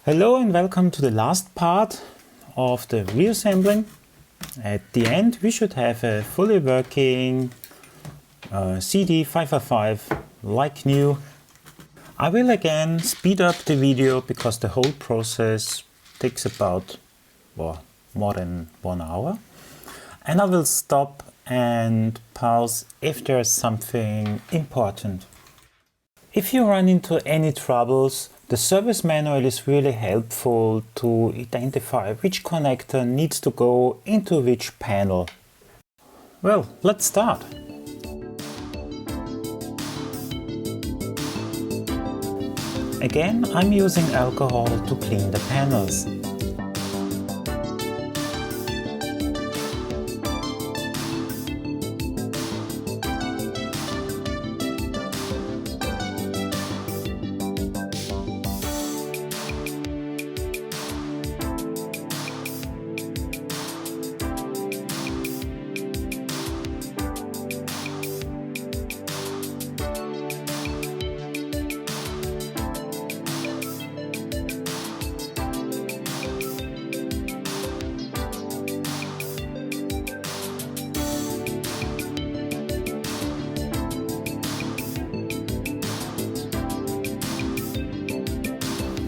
Hello and welcome to the last part of the reassembling. At the end we should have a fully working CD555 like new. I will again speed up the video because the whole process takes about more than 1 hour. And I will stop and pause if there's something important. If you run into any troubles, the service manual is really helpful to identify which connector needs to go into which panel. Well, let's start. Again, I'm using alcohol to clean the panels.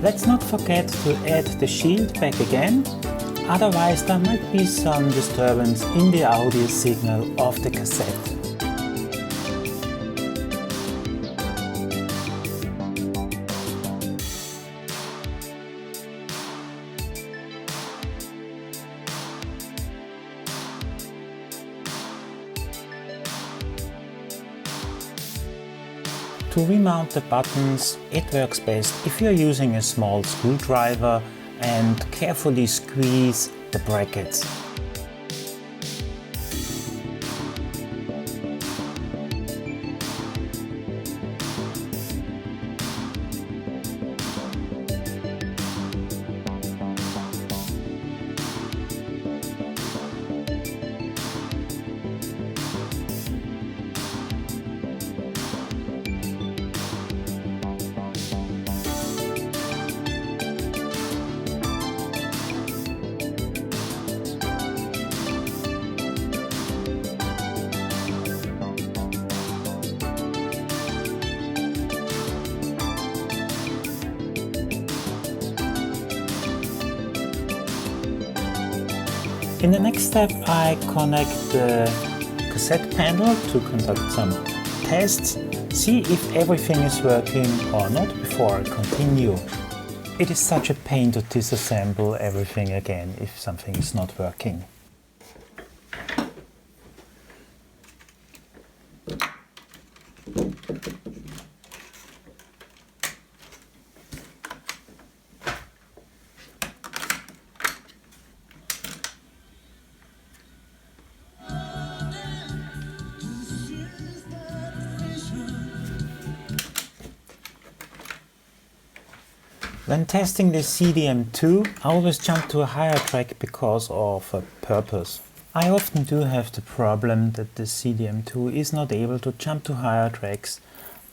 Let's not forget to add the shield back again, otherwise there might be some disturbance in the audio signal of the cassette. To remount the buttons, it works best if you're using a small screwdriver and carefully squeeze the brackets. In the next step, I connect the cassette panel to conduct some tests, see if everything is working or not before I continue. It is such a pain to disassemble everything again if something is not working. When testing the CDM2, I always jump to a higher track because of a purpose. I often do have the problem that the CDM2 is not able to jump to higher tracks.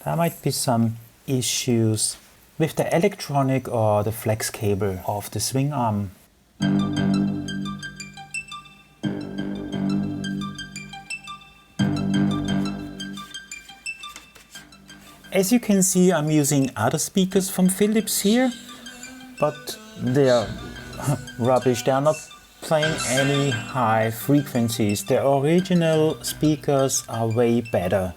There might be some issues with the electronic or the flex cable of the swing arm. As you can see, I'm using other speakers from Philips here, but they're rubbish. They're not playing any high frequencies. The original speakers are way better.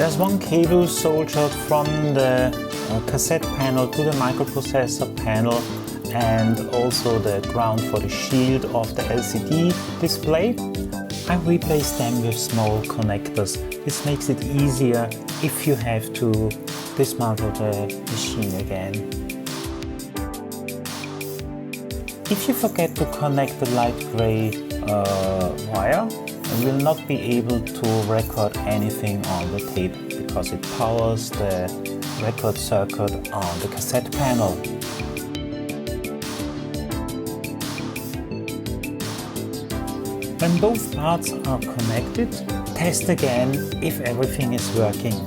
There's one cable soldered from the cassette panel to the microprocessor panel, and also the ground for the shield of the LCD display. I replaced them with small connectors. This makes it easier if you have to dismantle the machine again. If you forget to connect the light gray wire, you will not be able to record anything on the tape because it powers the record circuit on the cassette panel. When both parts are connected, test again if everything is working.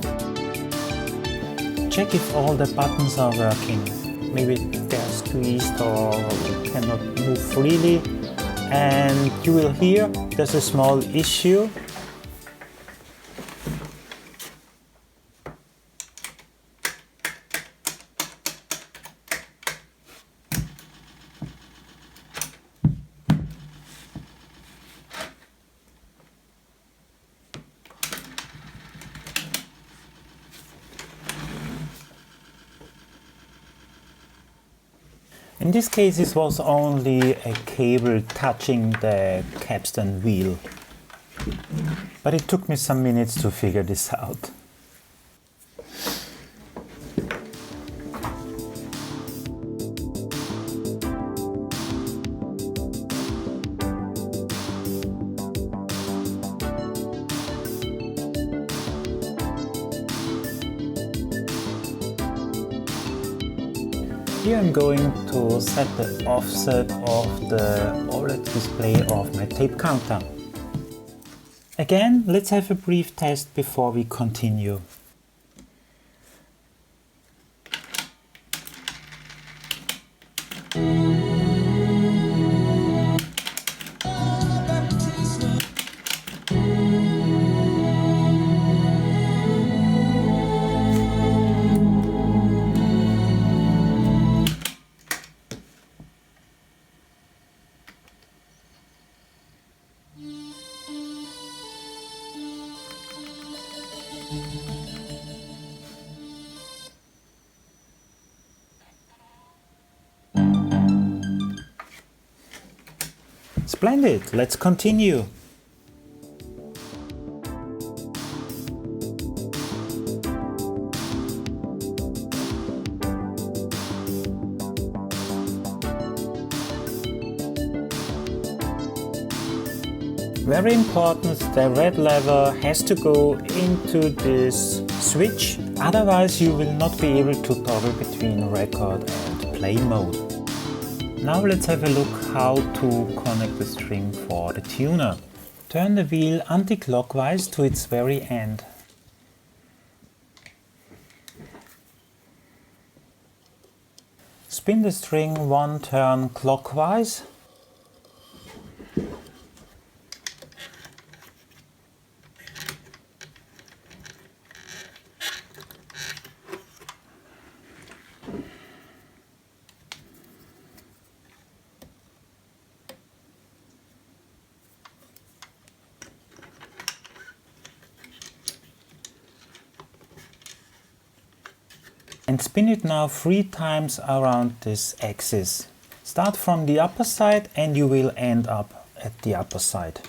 Check if all the buttons are working. Maybe they're squeezed or cannot move freely, and you will hear there's a small issue. In this case, it was only a cable touching the capstan wheel, but it took me some minutes to figure this out. Here I'm going to set the offset of the OLED display of my tape counter. Again, let's have a brief test before we continue. Splendid, let's continue. Very important, the red lever has to go into this switch, otherwise you will not be able to toggle between record and play mode. Now let's have a look how to connect the string for the tuner. Turn the wheel anti-clockwise to its very end. Spin the string one turn clockwise. And spin it now 3 times around this axis. Start from the upper side and you will end up at the upper side.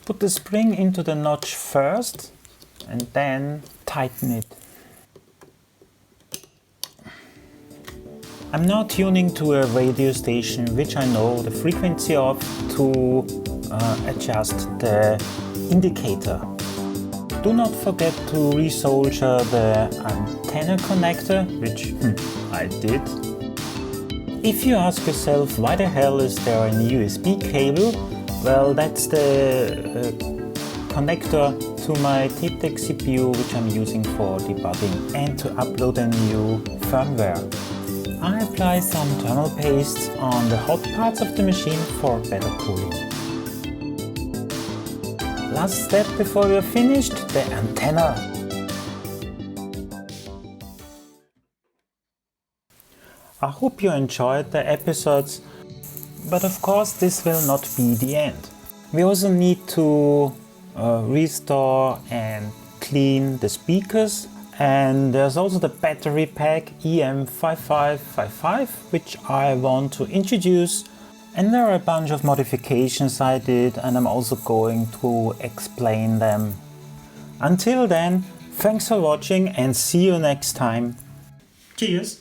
Put the spring into the notch first and then tighten it. I'm now tuning to a radio station which I know the frequency of to adjust the indicator. Do not forget to resolder the antenna connector, which I did. If you ask yourself why the hell is there a USB cable, well, that's the connector to my tape deck CPU, which I'm using for debugging and to upload a new firmware. I apply some thermal paste on the hot parts of the machine for better cooling. Last step before we are finished, the antenna. I hope you enjoyed the episodes, but of course this will not be the end. We also need to restore and clean the speakers, and there's also the battery pack EP18, which I want to introduce, and there are a bunch of modifications I did and I'm also going to explain them. Until then, thanks for watching and see you next time. Cheers!